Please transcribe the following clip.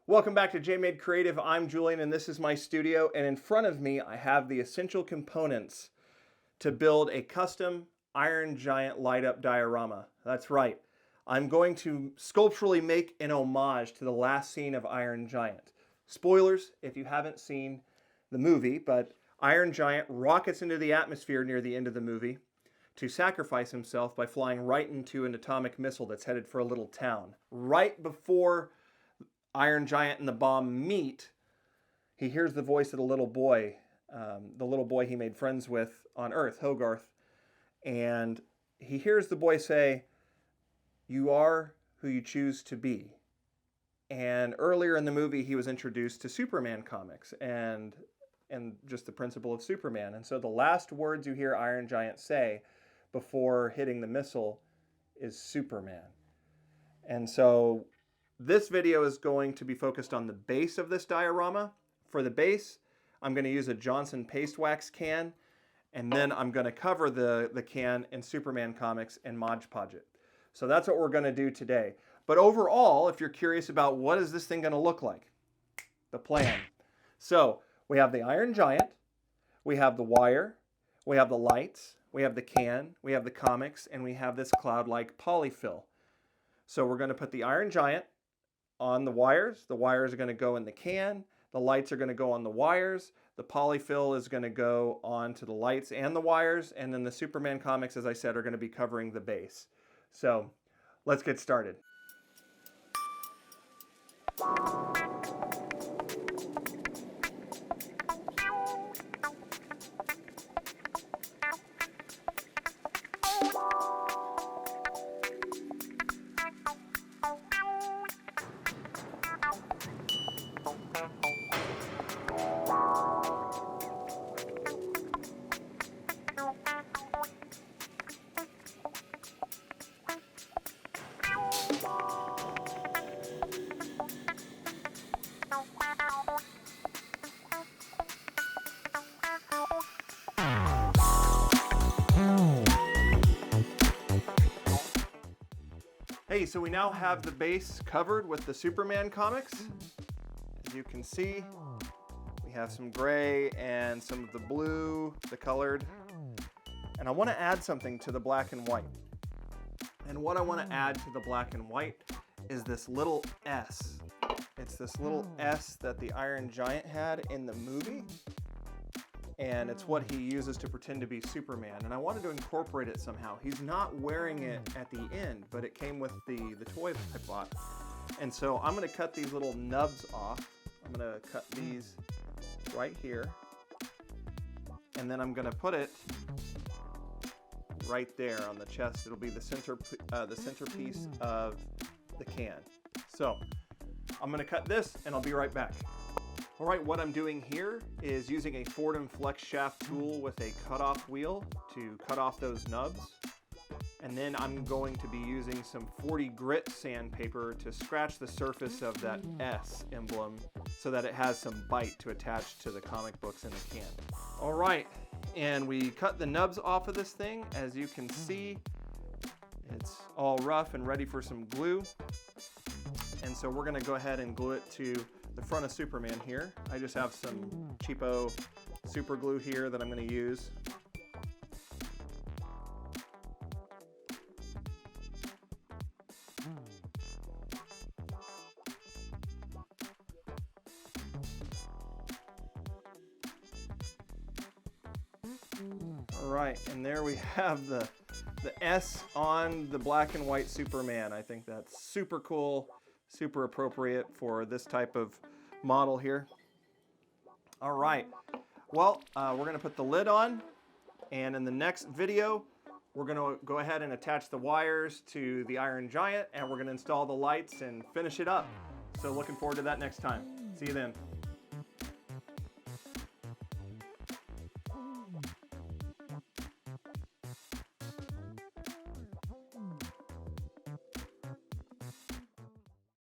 Welcome back to JMade Creative. I'm Julian and this is my studio, and in front of me I have the essential components to build a custom Iron Giant light up diorama. That's right. I'm going to sculpturally make an homage to the last scene of Iron Giant. Spoilers if you haven't seen the movie, but Iron Giant rockets into the atmosphere near the end of the movie to sacrifice himself by flying right into an atomic missile that's headed for a little town. Right before Iron Giant and the bomb meet, he hears the voice of the little boy he made friends with on Earth, Hogarth, and he hears the boy say, "You are who you choose to be." And earlier in the movie, he was introduced to Superman comics and just the principle of Superman. And so the last words you hear Iron Giant say before hitting the missile is Superman. And so this video is going to be focused on the base of this diorama. For the base, I'm going to use a Johnson paste wax can, and then I'm going to cover the can in Superman comics and Mod Podge it. So that's what we're going to do today. But overall, if you're curious about what is this thing going to look like, the plan. So we have the Iron Giant, we have the wire, we have the lights, we have the can, we have the comics, and we have this cloud-like polyfill. So we're going to put the Iron Giant on the wires. The wires are going to go in the can. The lights are going to go on the wires. The polyfill is going to go onto the lights and the wires. And then the Superman comics, as I said, are going to be covering the base. So let's get started. Hey, so we now have the base covered with the Superman comics. As you can see, we have some gray and some of the blue, the colored. And I want to add something to the black and white. And what I want to add to the black and white is this little S. It's this little S that the Iron Giant had in the movie. And it's what he uses to pretend to be Superman. And I wanted to incorporate it somehow. He's not wearing it at the end, but it came with the toy that I bought. And so I'm gonna cut these little nubs off. I'm gonna cut these right here. And then I'm gonna put it right there on the chest. It'll be the centerpiece of the can. So I'm gonna cut this and I'll be right back. All right, what I'm doing here is using a Fordham Flex Shaft tool with a cutoff wheel to cut off those nubs. And then I'm going to be using some 40 grit sandpaper to scratch the surface of that S emblem so that it has some bite to attach to the comic books in the can. All right, and we cut the nubs off of this thing. As you can see, it's all rough and ready for some glue. And so we're gonna go ahead and glue it to the front of Superman here. I just have some cheapo super glue here that I'm going to use. All right, and there we have the S on the black and white Superman. I think that's super cool, super appropriate for this type of model here. All right, well, we're gonna put the lid on, and in the next video, we're gonna go ahead and attach the wires to the Iron Giant, and we're gonna install the lights and finish it up. So looking forward to that next time. See you then.